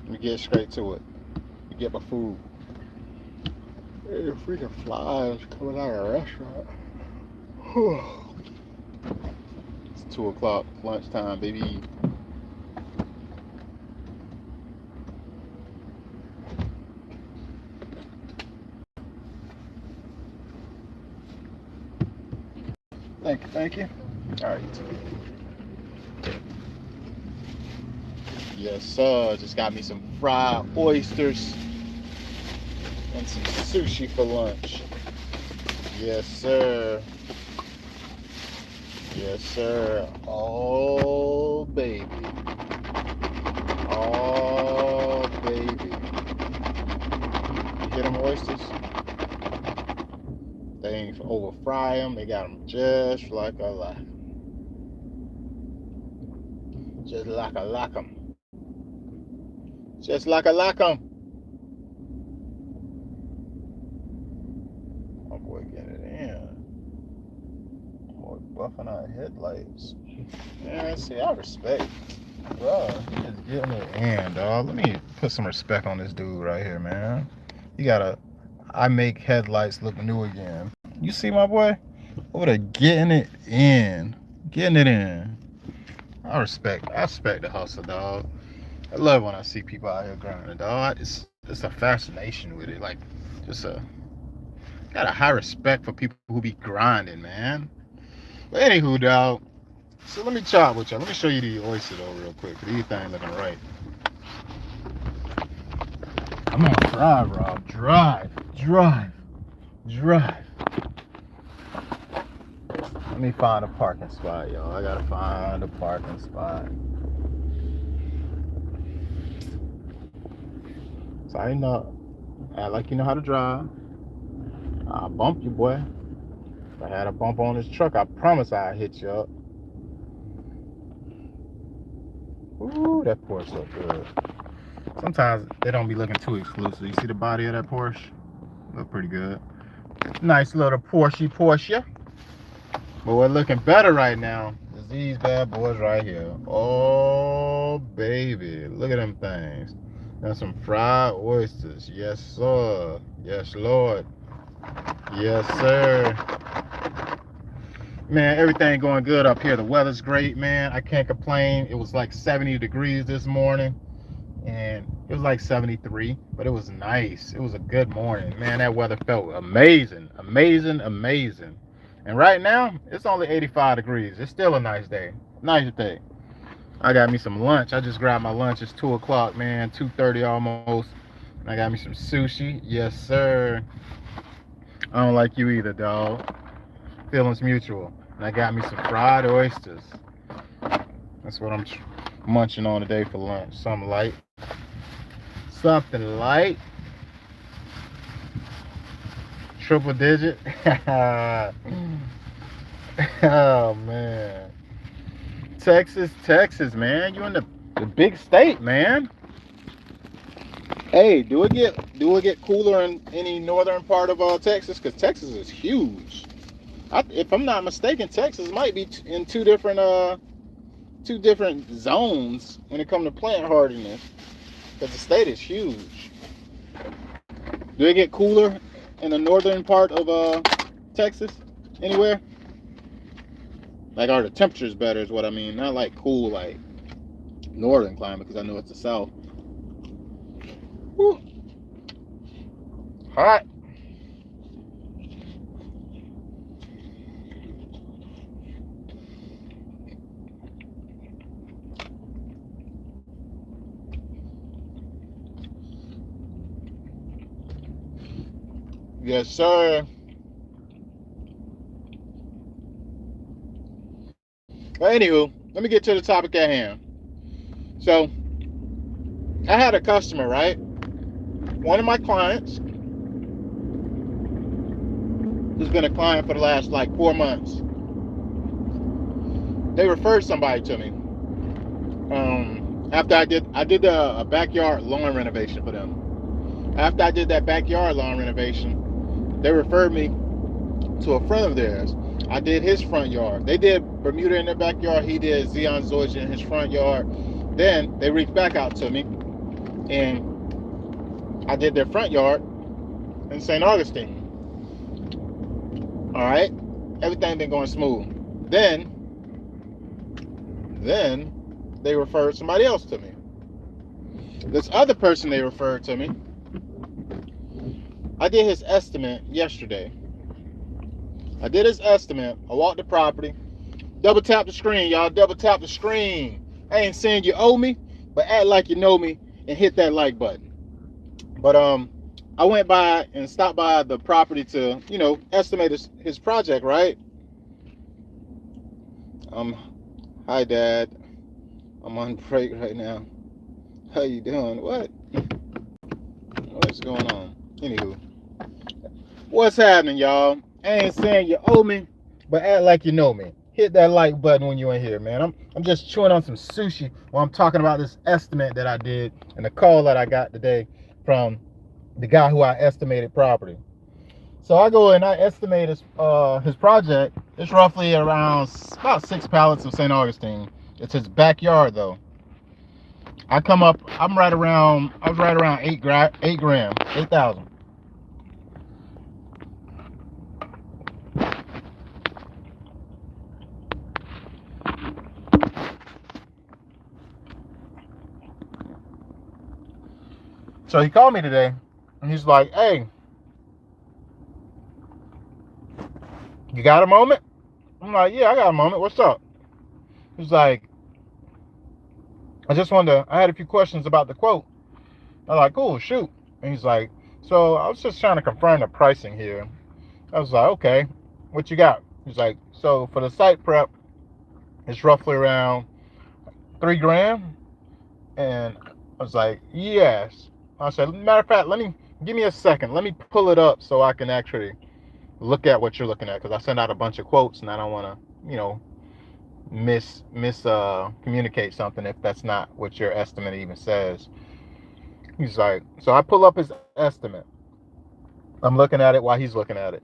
Let me get straight to it. Let me get my food. Hey, freaking flies coming out of the restaurant. It's 2 o'clock, lunchtime, baby. Thank you, thank you. All right. Yes, sir. Just got me some fried oysters and some sushi for lunch. Yes, sir. Yes, sir. Oh, baby. Oh, baby. You get them oysters? They ain't over fry them. They got them just like I like. Just like I like them. Just like I like them. My boy getting it in. Boy buffing out headlights. Man, see, I respect. Bro, he just getting it in, dog. Let me put some respect on this dude right here, man. You gotta, I make headlights look new again. You see my boy? Over there getting it in. Getting it in. I respect the hustle, dog. I love when I see people out here grinding, dog. It's a fascination with it. Like, got a high respect for people who be grinding, man. But anywho, dog. So let me chop with y'all. Let me show you the oyster though real quick. These things looking right. I'm on drive, Rob. Drive. Let me find a parking spot, y'all. I gotta find a parking spot. So I know, act like you know how to drive. I'll bump you, boy. If I had a bump on this truck, I promise I'd hit you up. Ooh, that Porsche look good. Sometimes they don't be looking too exclusive. You see the body of that Porsche? Look pretty good. Nice little Porsche. But what's looking better right now is these bad boys right here. Oh, baby. Look at them things. And some fried oysters. Yes, sir. Yes, Lord. Yes, sir. Man, everything going good up here. The weather's great, man. I can't complain. It was like 70 degrees this morning. And it was like 73, but it was nice. It was a good morning. Man, that weather felt amazing. And right now, it's only 85 degrees. It's still a nice day. Nice day. I got me some lunch. I just grabbed my lunch. It's 2 o'clock, man. 2:30 almost. I got me some sushi. Yes, sir. I don't like you either, dog. Feelings mutual. And I got me some fried oysters. That's what I'm munching on today for lunch. Something light. Something light. Triple digit. Oh, man. Texas, man. You in the big state, man. Hey, do it get cooler in any northern part of Texas? Because Texas is huge. If I'm not mistaken, Texas might be in two different zones when it comes to plant hardiness. Because the state is huge. Do it get cooler in the northern part of Texas? Anywhere? Like, are the temperatures better is what I mean. Not like cool, like northern climate, because I know it's the south. Woo. Hot. Yes, sir. Well, anywho, let me get to the topic at hand. So, I had a customer, right? One of my clients, who's been a client for the last like 4 months. They referred somebody to me. After I did a backyard lawn renovation for them. After I did that backyard lawn renovation, they referred me to a friend of theirs. I did his front yard. They did Bermuda in their backyard. He did Zeon Zoysia in his front yard. Then they reached back out to me and I did their front yard in St. Augustine. All right, everything been going smooth. Then they referred somebody else to me. This other person they referred to me, I did his estimate yesterday. I did his estimate. I walked the property. Double tap the screen, y'all. Double tap the screen. I ain't saying you owe me, but act like you know me and hit that like button. But I went by and stopped by the property to, estimate his project, right? Hi, Dad. I'm on break right now. How you doing? What's going on? Anywho, what's happening, y'all? I ain't saying you owe me, but act like you know me. Hit that like button when you're in here, man. I'm just chewing on some sushi while I'm talking about this estimate that I did and the call that I got today from the guy who I estimated property. So I go and I estimate his project. It's roughly around about 6 pallets of St. Augustine. It's his backyard though. I was right around 8,000. So he called me today and he's like, hey, you got a moment? I'm like, yeah, I got a moment. What's up? He's like, I had a few questions about the quote. I'm like, cool, shoot. And he's like, so I was just trying to confirm the pricing here. I was like, okay, what you got? He's like, so for the site prep, it's roughly around $3,000. And I was like, yes. I said, matter of fact, give me a second. Let me pull it up so I can actually look at what you're looking at. Because I sent out a bunch of quotes and I don't want to, communicate something if that's not what your estimate even says. He's like, so I pull up his estimate. I'm looking at it while he's looking at it.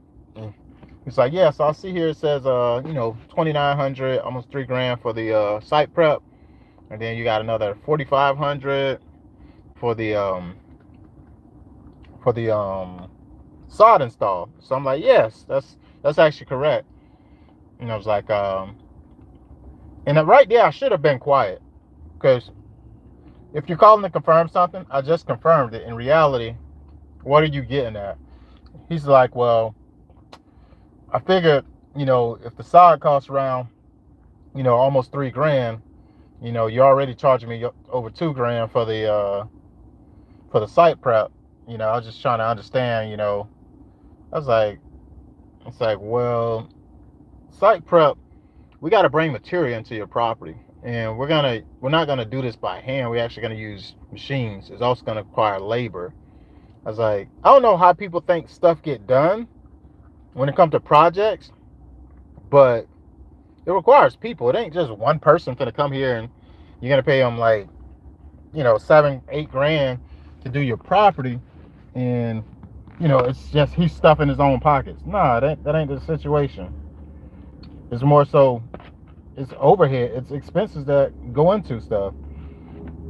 He's like, yeah, so I see here it says, 2,900, almost $3,000 for the site prep, and then you got another 4,500 for the sod install. So I'm like, yes, that's actually correct. And I was like, and right there I should have been quiet, because if you're calling to confirm something, I just confirmed it. In reality, what are you getting at? He's like, well, I figured, if the sod costs around, almost $3,000, you're already charging me over $2,000 for the site prep. I was just trying to understand, I was like, it's like, well, site prep, we got to bring material into your property, and we're not gonna do this by hand. We're actually gonna use machines. It's also gonna require labor. I was like, I don't know how people think stuff get done when it comes to projects, but it requires people. It ain't just one person gonna come here and you're gonna pay them like, $7-8 grand to do your property, and it's just he's stuffing his own pockets. Nah, that ain't the situation. It's more so it's overhead, it's expenses that go into stuff.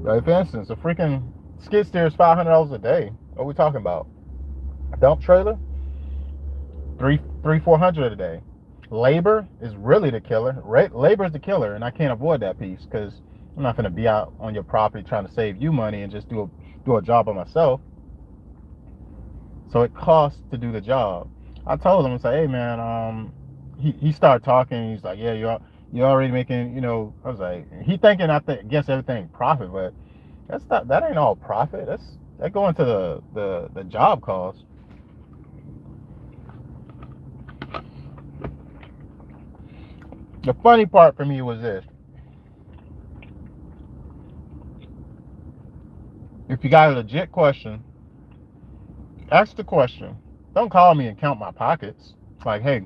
Like, for instance, a freaking skid steer is $500 a day. What are we talking about? A dump trailer, 400 a day. Labor is really the killer. Labor is the killer, and I can't avoid that piece because I'm not going to be out on your property trying to save you money and just do a job by myself. So it costs to do the job. I told him, I said, hey man, he started talking. He's like, yeah, you're already making, I was like, he thinking guess everything profit, but that ain't all profit. That go into the job cost. The funny part for me was this. If you got a legit question, ask the question. Don't call me and count my pockets. Like, hey,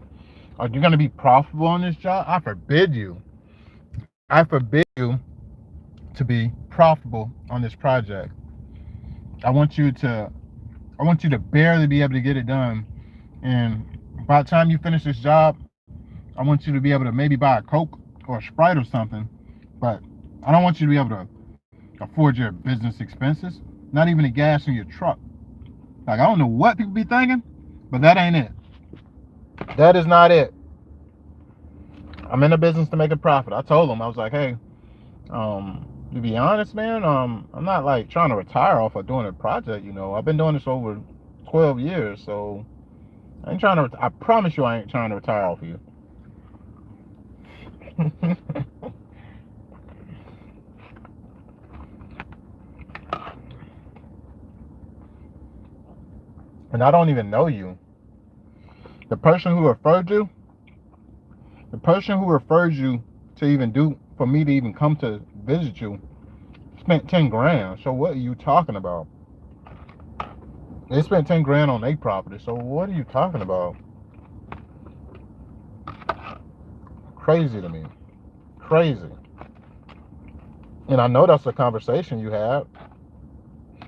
are you going to be profitable on this job? I forbid you. I forbid you to be profitable on this project. I want you to barely be able to get it done. And by the time you finish this job, I want you to be able to maybe buy a Coke or a Sprite or something. But I don't want you to be able to afford your business expenses. Not even the gas in your truck. Like, I don't know what people be thinking, but that ain't it. That is not it. I'm in the business to make a profit. I told them, I was like, hey, to be honest, man, I'm not like trying to retire off of doing a project. I've been doing this over 12 years, so I ain't trying to. I promise you, I ain't trying to retire off of you. And I don't even know you. The person who referred you, to even for me to even come to visit you, spent 10 grand. So what are you talking about? They spent 10 grand on their property. So what are you talking about? Crazy to me. Crazy. And I know that's a conversation you have.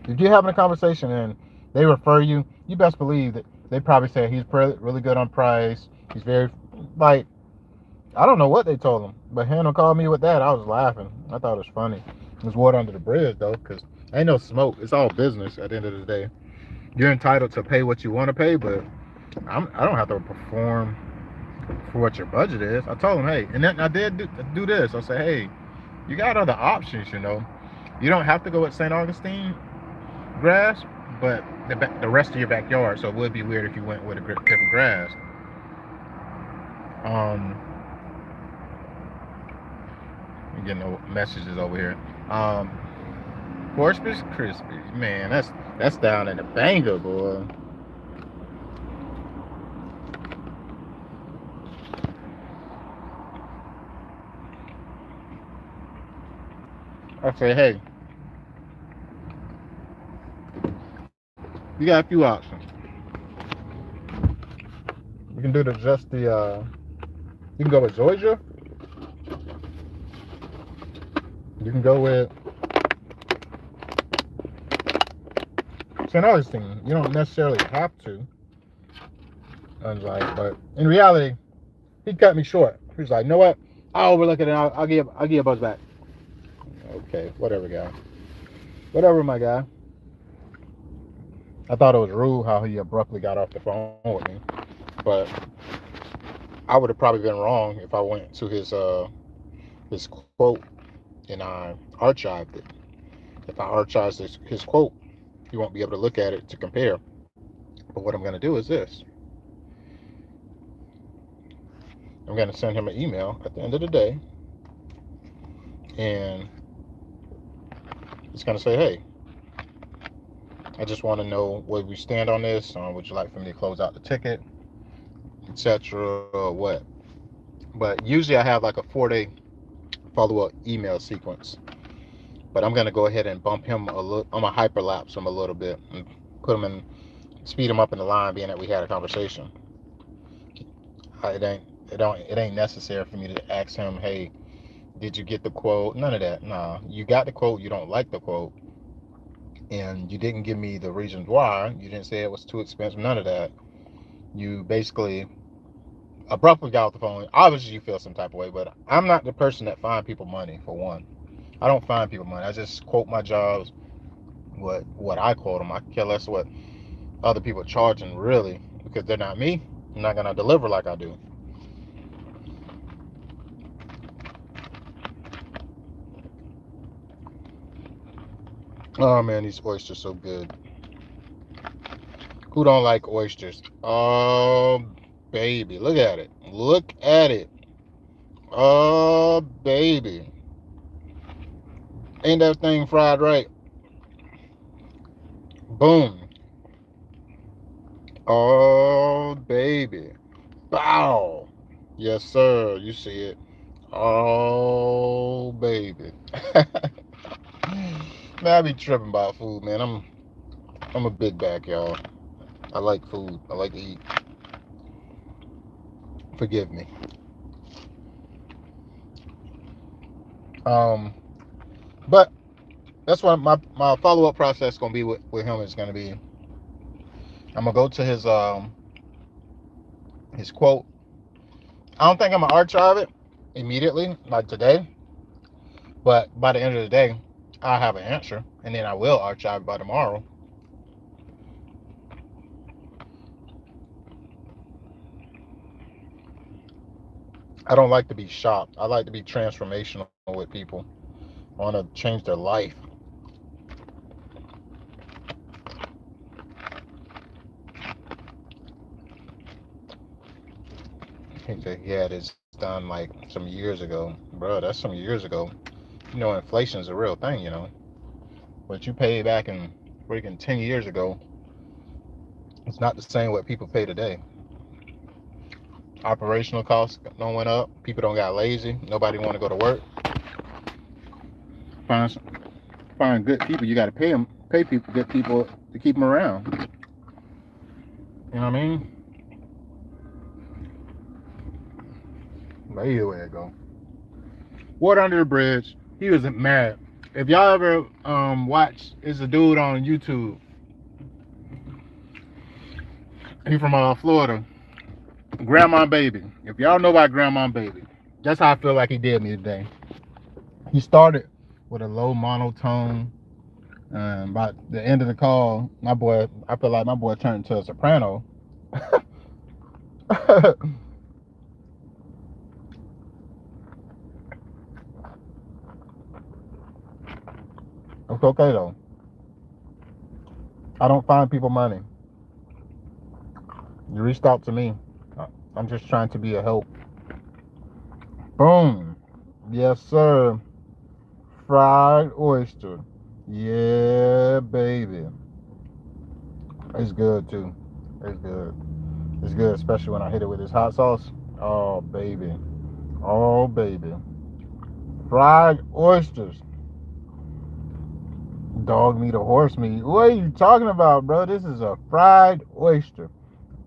If you're having a conversation and they refer you, you best believe that they probably say he's really good on price. He's very, like, I don't know what they told him, but Hannah called me with that. I was laughing. I thought it was funny. There's water under the bridge, though, because ain't no smoke. It's all business at the end of the day. You're entitled to pay what you want to pay, but I don't have to perform for what your budget is. I told him, hey, and then I did do this. I said, hey, you got other options. You don't have to go with St. Augustine grass, but the rest of your backyard. So it would be weird if you went with a different grass. I'm getting no messages over here. Corpus Crispy, man, that's down in the banger, boy. I say, hey, you got a few options. You can do you can go with Georgia. You can go with St. Augustine. You don't necessarily have to. I was like, but in reality, he cut me short. He was like, you know what? I'll overlook it and I'll give you a buzz back. Okay, whatever, guy. Whatever, my guy. I thought it was rude how he abruptly got off the phone with me, but I would have probably been wrong if I went to his quote and I archived it. If I archived his quote, you won't be able to look at it to compare. But what I'm going to do is this. I'm going to send him an email at the end of the day, and it's going to say, hey, I just want to know where we stand on this. Would you like for me to close out the ticket, etc. or what? But usually I have like a 4-day follow-up email sequence. But I'm going to go ahead and bump him a little. I'm going to hyperlapse him a little bit and speed him up in the line, being that we had a conversation. It ain't necessary for me to ask him, hey, did you get the quote? None of that. Nah, you got the quote. You don't like the quote, and you didn't give me the reasons why. You didn't say it was too expensive. None of that. You basically abruptly got off the phone. Obviously, you feel some type of way, but I'm not the person that find people money. For one, I don't find people money. I just quote my jobs. What I quote them. I care less what other people are charging, really, because they're not me. I'm not gonna deliver like I do. Oh man, these oysters so good. Who don't like oysters? Oh baby, look at it. Look at it. Oh baby. Ain't that thing fried right? Boom. Oh baby. Bow. Yes sir, you see it. Oh baby. Man, I be tripping about food, man. I'm a big bag, y'all. I like food. I like to eat. Forgive me. But that's what my follow up process gonna be with him is gonna be. I'm gonna go to his quote. I don't think I'm gonna archive it immediately, like today. But by the end of the day, I have an answer, and then I will archive by tomorrow. I don't like to be shopped. I like to be transformational with people. I want to change their life. He said he had his done like some years ago. Bro, that's some years ago. Inflation is a real thing. What you paid back in freaking 10 years ago, it's not the same what people pay today. Operational costs don't went up. People don't got lazy. Nobody want to go to work. Find find good people. You got to pay people, good people to keep them around. You know what I mean? But either way it go. Water under the bridge. He was mad. If y'all ever watch, it's a dude on YouTube. He from Florida. Grandma Baby. If y'all know about Grandma Baby, that's how I feel like he did me today. He started with a low monotone. By the end of the call, I feel like my boy turned into a soprano. It's okay though. I don't find people money. You reached out to me. I'm just trying to be a help. Boom. Yes, sir. Fried oyster. Yeah, baby. It's good too. It's good. It's good, especially when I hit it with this hot sauce. Oh, baby. Oh, baby. Fried oysters. Dog meat or horse meat. What are you talking about, bro? This is a fried oyster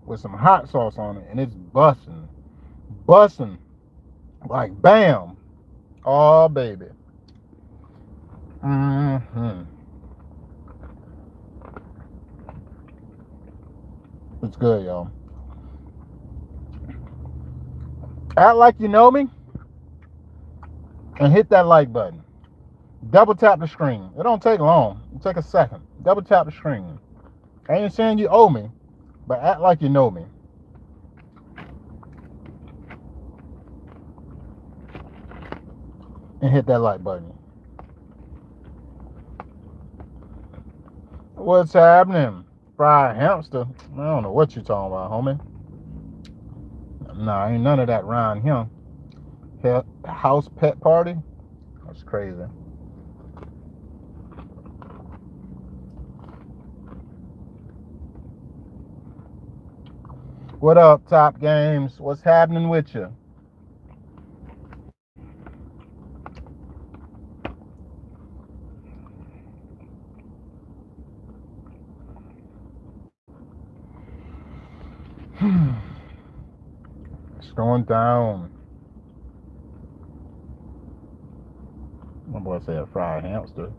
with some hot sauce on it, and it's busting. Busting. Like, bam. Oh, baby. Mm-hmm. It's good, y'all. Act like you know me and hit that like button. Double tap the screen. It don't take long. It take a second. Double tap the screen. I ain't saying you owe me, but act like you know me. And hit that like button. What's happening? Fried hamster? I don't know what you talking about, homie. Nah, ain't none of that around here. House pet party? That's crazy. What up, Top Games? What's happening with you? It's going down. My boy said fried hamster.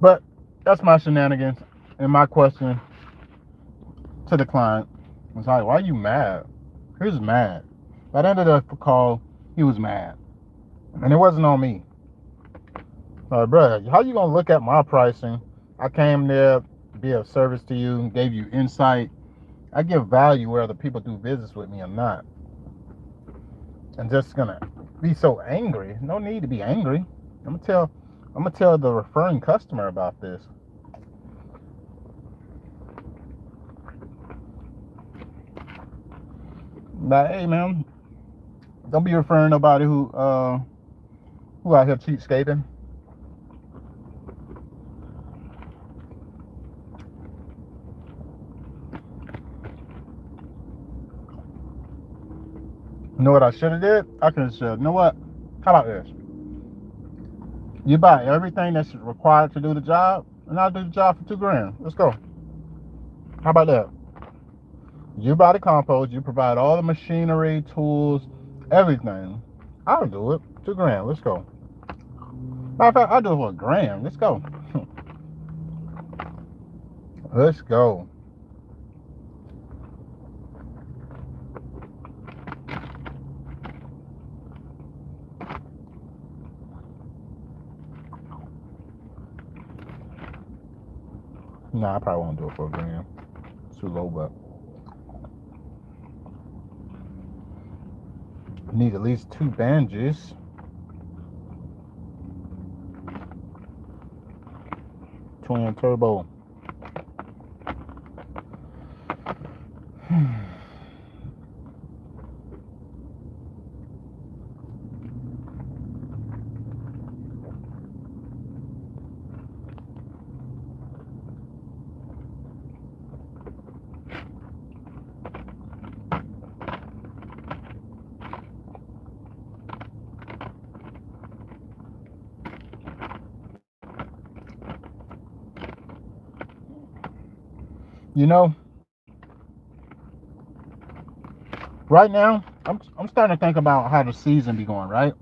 But that's my shenanigans and my question to the client. It's like, why are you mad? He was mad. By the end of the call, he was mad. And it wasn't on me. Like, bro, how you gonna look at my pricing? I came there to be of service to you, gave you insight. I give value whether people do business with me or not. And just gonna be so angry. No need to be angry. I'm gonna tell the referring customer about this. Like, hey man, don't be referring nobody who out here cheapskating. You know what I should have did? I could have said, you know what? How about this? You buy everything that's required to do the job, and I'll do the job for $2,000. Let's go. How about that? You buy the compost, you provide all the machinery, tools, everything. I'll do it. 2 grand. Let's go. Matter of fact, I'll do it for $1,000. Let's go. Let's go. Nah, I probably won't do it for $1,000. It's too low, but need at least 2 bandages. Twin turbo. You know, right now, I'm starting to think about how the season be going, right?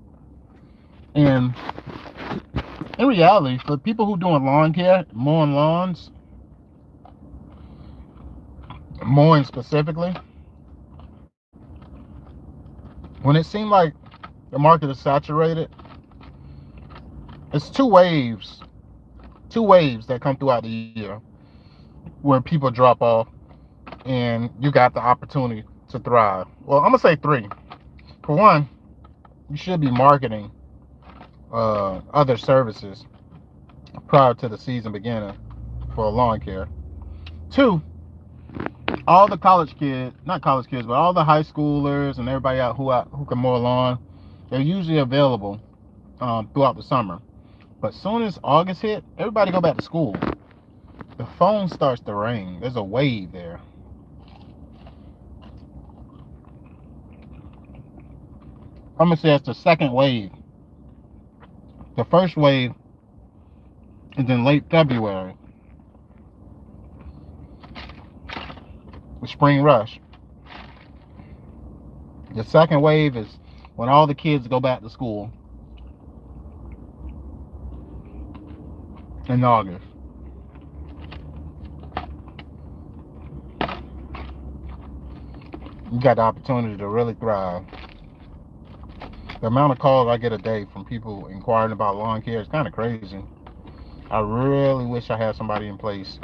And in reality, for people who doing lawn care, mowing lawns, mowing specifically, when it seemed like the market is saturated, it's two waves that come throughout the year where people drop off and you got the opportunity to thrive. Well, I'm gonna say 3. For one, you should be marketing other services prior to the season beginning for lawn care. 2, all the college kids, not college kids, but all the high schoolers and everybody out who can mow a lawn, they're usually available throughout the summer. But soon as August hit, everybody go back to school. The phone starts to ring. There's a wave there. I'm gonna say it's the second wave. The first wave is in late February, the spring rush. The second wave is when all the kids go back to school in August. You got the opportunity to really thrive. The amount of calls I get a day from people inquiring about lawn care is kind of crazy. I really wish I had somebody in place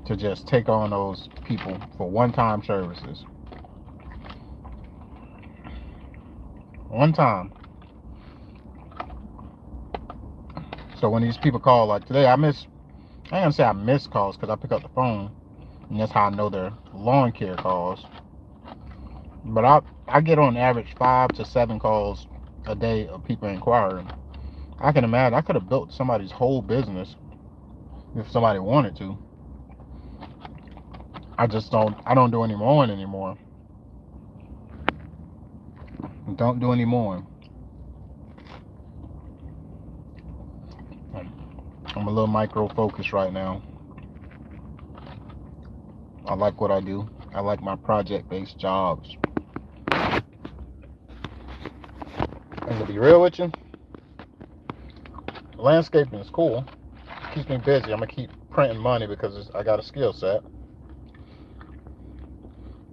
to just take on those people for one-time services. One time. So when these people call, like today, I ain't gonna say I miss calls because I pick up the phone, and that's how I know they're lawn care calls. But I get on average 5 to 7 calls a day of people inquiring. I can imagine I could have built somebody's whole business if somebody wanted to. I don't do any mowing anymore. Don't do any mowing. I'm a little micro focused right now. I like what I do. I like my project-based jobs. And to be real with you, landscaping is cool. It keeps me busy. I'm gonna keep printing money because I got a skill set.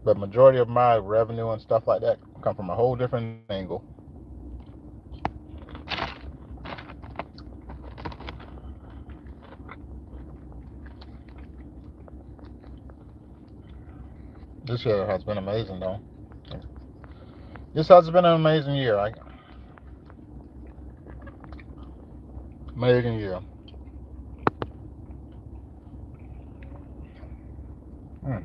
But majority of my revenue and stuff like that come from a whole different angle. This year has been amazing, though. This has been an amazing year. Amazing year. Hmm.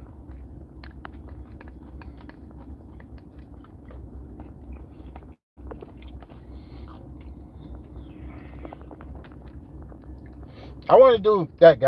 I want to do that guy.